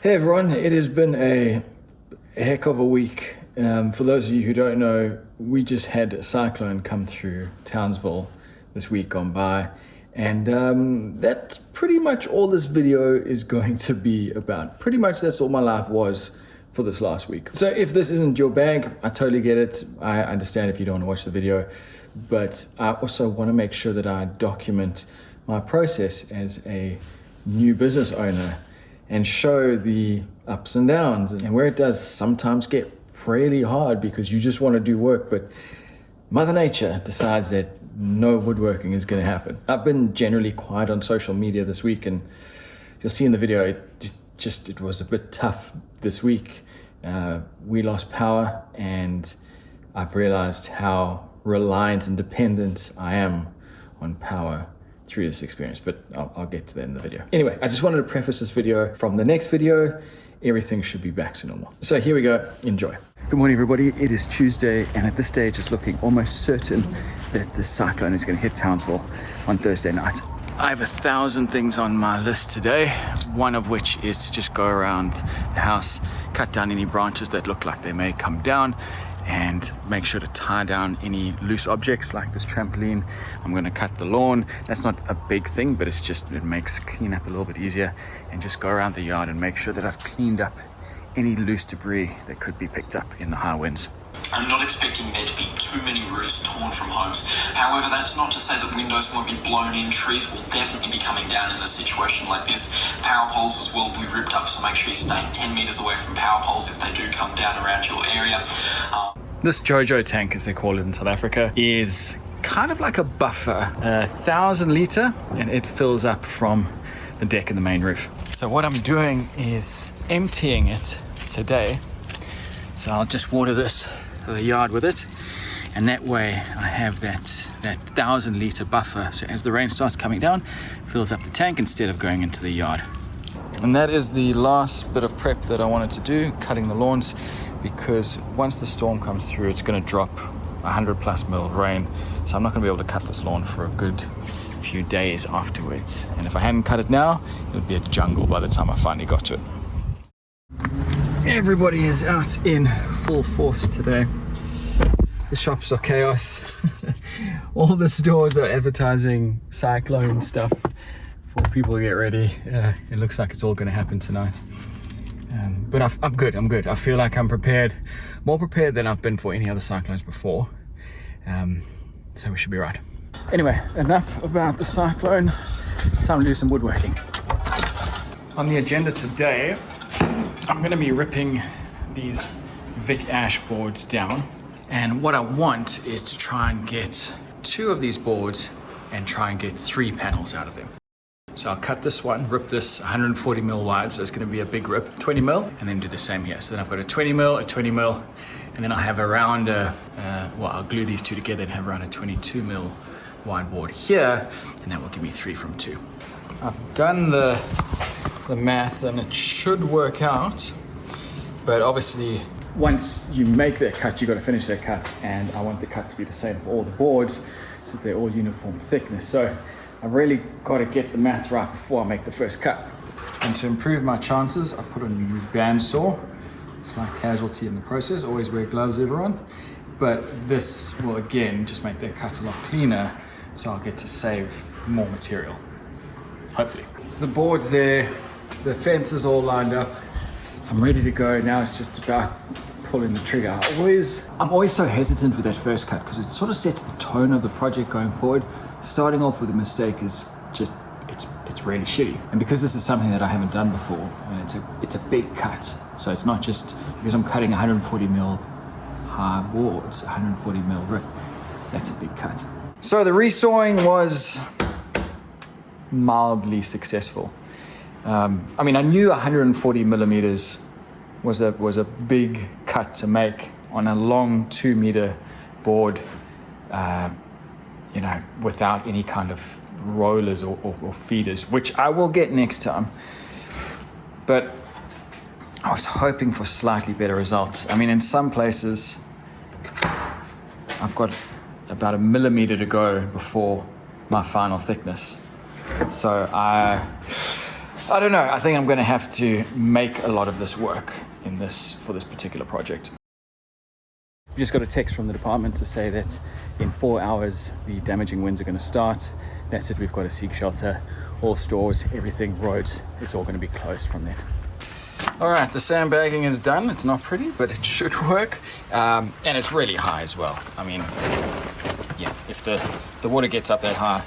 Hey everyone, it has been a heck of a week. For those of you who don't know, we just had a cyclone come through Townsville this week gone by, and that's pretty much all this video is going to be about. Pretty much that's all my life was for this last week. So if this isn't your bag, I totally get it. I understand if you don't want to watch the video, but I also want to make sure that I document my process as a new business owner and show the ups and downs and where it does sometimes get really hard because you just want to do work, but Mother Nature decides that no woodworking is going to happen. I've been generally quiet on social media this week, and you'll see in the video it was a bit tough this week. We lost power, and I've realized how reliant and dependent I am on power through this experience, but I'll get to that in the video. Anyway, I just wanted to preface this video from the next video. Everything should be back to normal. So here we go, enjoy. Good morning everybody, it is Tuesday, and at this stage it's looking almost certain that the cyclone is going to hit Townsville on Thursday night. I have 1,000 things on my list today, one of which is to just go around the house, cut down any branches that look like they may come down, and make sure to tie down any loose objects like this trampoline. I'm going to cut the lawn. That's not a big thing, but it makes cleanup a little bit easier, and just go around the yard and make sure that I've cleaned up any loose debris that could be picked up in the high winds. I'm not expecting there to be too many roofs torn from homes. However, that's not to say that windows won't be blown in. Trees will definitely be coming down in a situation like this. Power poles as well will be ripped up, so make sure you stay 10 meters away from power poles if they do come down around your area. This JoJo tank, as they call it in South Africa, is kind of like a buffer, 1,000 litre, and it fills up from the deck and the main roof. So what I'm doing is emptying it today. So I'll just water the yard with it, and that way I have that 1,000 litre buffer. So as the rain starts coming down, it fills up the tank instead of going into the yard. And that is the last bit of prep that I wanted to do, cutting the lawns, because once the storm comes through, it's going to drop 100+ mil rain. So I'm not going to be able to cut this lawn for a good few days afterwards. And if I hadn't cut it now, it would be a jungle by the time I finally got to it. Everybody is out in full force today. The shops are chaos. All the stores are advertising cyclone stuff for people to get ready. It looks like it's all going to happen tonight. But I'm good. I feel like I'm prepared, more prepared than I've been for any other cyclones before. So we should be right. Anyway, enough about the cyclone. It's time to do some woodworking. On the agenda today, I'm going to be ripping these Vic Ash boards down, and what I want is to try and get 2 of these boards and try and get 3 panels out of them. So I'll cut this one, rip this 140 mil wide, so it's going to be a big rip, 20 mil, and then do the same here. So then I've got a 20 mil, a 20 mil, and then I'll have around I'll glue these 2 together and have around a 22 mil wide board here, and that will give me 3 from 2. I've done the math and it should work out, but obviously once you make that cut, you got to finish that cut, and I want the cut to be the same for all the boards so that they're all uniform thickness. So I've really got to get the math right before I make the first cut. And to improve my chances, I put on a new bandsaw. Slight casualty in the process, always wear gloves everyone, but this will again just make that cut a lot cleaner, so I'll get to save more material, hopefully. So the board's there, the fence is all lined up. I'm ready to go. Now it's just about pulling the trigger. I'm always so hesitant with that first cut because it sort of sets the tone of the project going forward. Starting off with a mistake is just, it's really shitty. And because this is something that I haven't done before, and it's a big cut. So it's not just because I'm cutting 140 mil high boards, 140 mil rip. That's a big cut. So the resawing was mildly successful. I mean, I knew 140 millimeters was a big cut to make on a long 2 meter board, without any kind of rollers or feeders, which I will get next time. But I was hoping for slightly better results. I mean, in some places, I've got about 1 millimeter to go before my final thickness. So I don't know, I think I'm gonna have to make a lot of this work for this particular project. We just got a text from the department to say that in 4 hours the damaging winds are going to start. That's it, we've got a seek shelter, all stores, everything, roads, it's all going to be closed from then. Alright, the sandbagging is done. It's not pretty, but it should work. And it's really high as well. I mean, yeah, if the water gets up that high,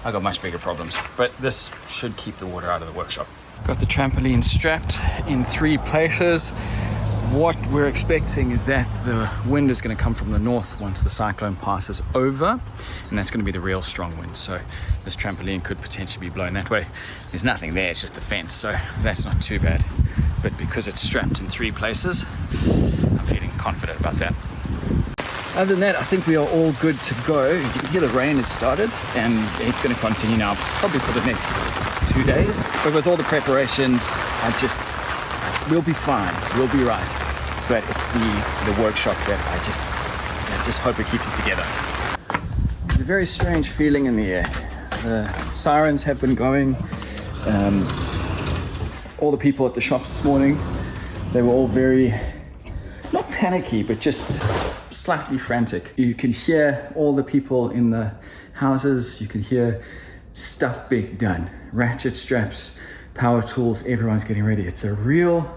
I got much bigger problems. But this should keep the water out of the workshop. Got the trampoline strapped in 3 places. What we're expecting is that the wind is going to come from the north once the cyclone passes over, and that's going to be the real strong wind. So this trampoline could potentially be blown that way. There's nothing there, it's just a fence, so that's not too bad. But because it's strapped in 3 places, I'm feeling confident about that. Other than that, I think we are all good to go. You can hear the rain has started, and it's going to continue now probably for the next 2 days. But with all the preparations, we'll be fine, we'll be right. But it's the workshop that I just hope it keeps it together. There's a very strange feeling in the air. The sirens have been going. All the people at the shops this morning, they were all very, not panicky, but just slightly frantic. You can hear all the people in the houses, you can hear stuff being done. Ratchet straps, power tools, everyone's getting ready. It's a surreal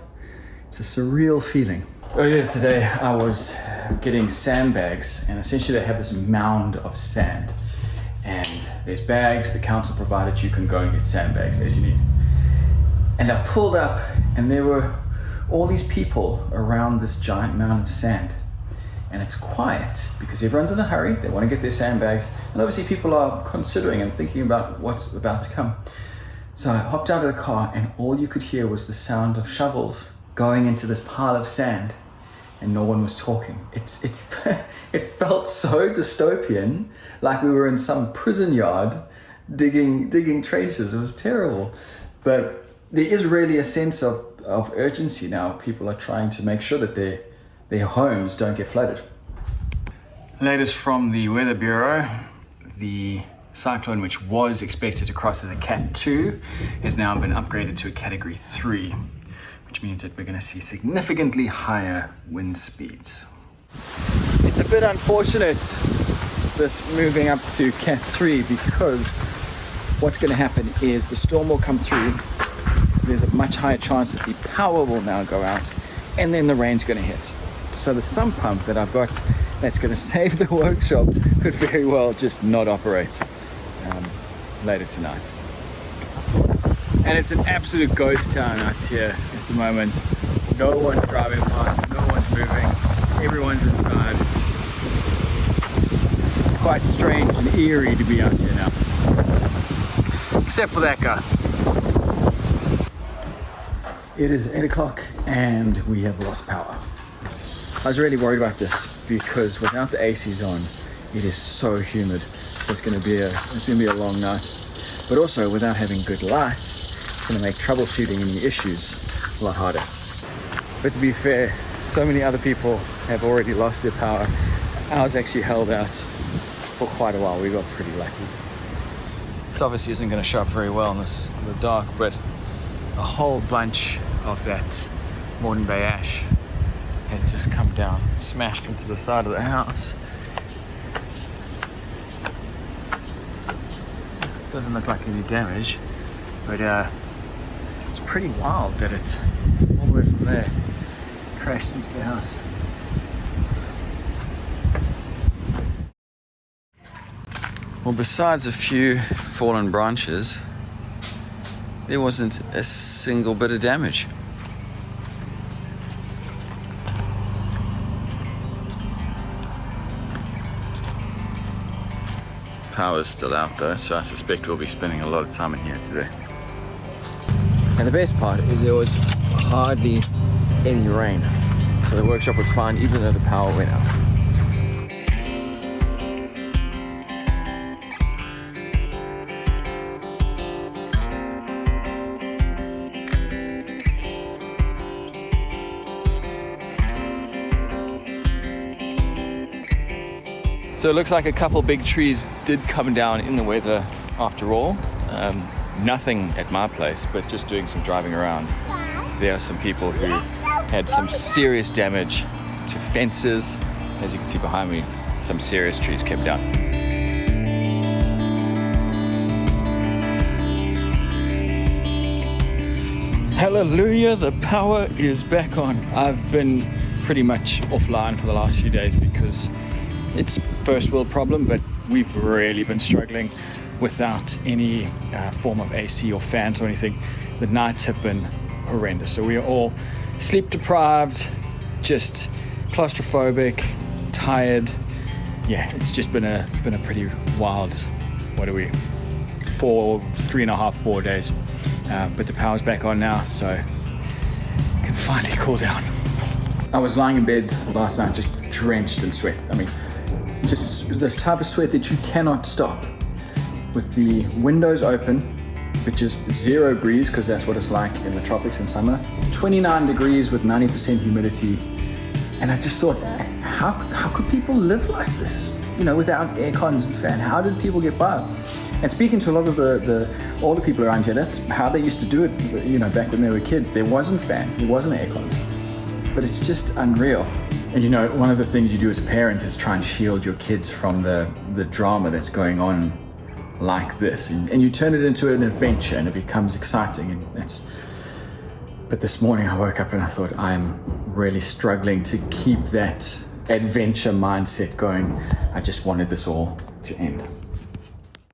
feeling. Earlier today, I was getting sandbags, and essentially they have this mound of sand. And there's bags the council provided, you can go and get sandbags as you need. And I pulled up, and there were all these people around this giant mound of sand. And it's quiet because everyone's in a hurry, they want to get their sandbags, and obviously people are considering and thinking about what's about to come. So I hopped out of the car, and all you could hear was the sound of shovels going into this pile of sand, and no one was talking. It felt so dystopian, like we were in some prison yard digging trenches. It was terrible. But there is really a sense of urgency now. People are trying to make sure that their homes don't get flooded. Latest from the Weather Bureau, the cyclone, which was expected to cross as a Cat 2, has now been upgraded to a Category 3. Which means that we're going to see significantly higher wind speeds. It's a bit unfortunate, this moving up to Cat 3, because what's going to happen is the storm will come through, there's a much higher chance that the power will now go out, and then the rain's going to hit. So the sump pump that I've got that's going to save the workshop could very well just not operate later tonight. And it's an absolute ghost town out here at the moment. No one's driving past, no one's moving, everyone's inside. It's quite strange and eerie to be out here now. Except for that guy. It is 8 o'clock and we have lost power. I was really worried about this because without the ACs on, it is so humid. So it's gonna be a long night. But also without having good lights, going to make troubleshooting any issues a lot harder. But to be fair, so many other people have already lost their power. Ours actually held out for quite a while. We got pretty lucky. This obviously isn't going to show up very well in the dark, but a whole bunch of that Moreton Bay ash has just come down, smashed into the side of the house. It doesn't look like any damage, but it's pretty wild that it's all the way from there crashed into the house. Well, besides a few fallen branches, there wasn't a single bit of damage. Power's still out though, so I suspect we'll be spending a lot of time in here today. And the best part is there was hardly any rain, so the workshop was fine even though the power went out. So it looks like a couple big trees did come down in the weather after all. nothing at my place, but just doing some driving around, there are some people who had some serious damage to fences. As you can see behind me, some serious trees came down. Hallelujah, the power is back on. I've been pretty much offline for the last few days because it's first world problem, but we've really been struggling without any form of AC or fans or anything. The nights have been horrendous. So we are all sleep deprived, just claustrophobic, tired. Yeah, it's just been a pretty wild, 3.5, 4 days. But the power's back on now, so I can finally cool down. I was lying in bed last night just drenched in sweat. I mean, just this type of sweat that you cannot stop. With the windows open, but just 0 breeze, because that's what it's like in the tropics in summer. 29 degrees with 90% humidity. And I just thought, how could people live like this? You know, without air cons and fan, how did people get by? And speaking to a lot of the older people around here, that's how they used to do it, you know, back when they were kids. There wasn't fans, there wasn't air cons. But it's just unreal. And you know, one of the things you do as a parent is try and shield your kids from the drama that's going on like this. And you turn it into an adventure and it becomes exciting. And but this morning I woke up and I thought, I'm really struggling to keep that adventure mindset going. I just wanted this all to end.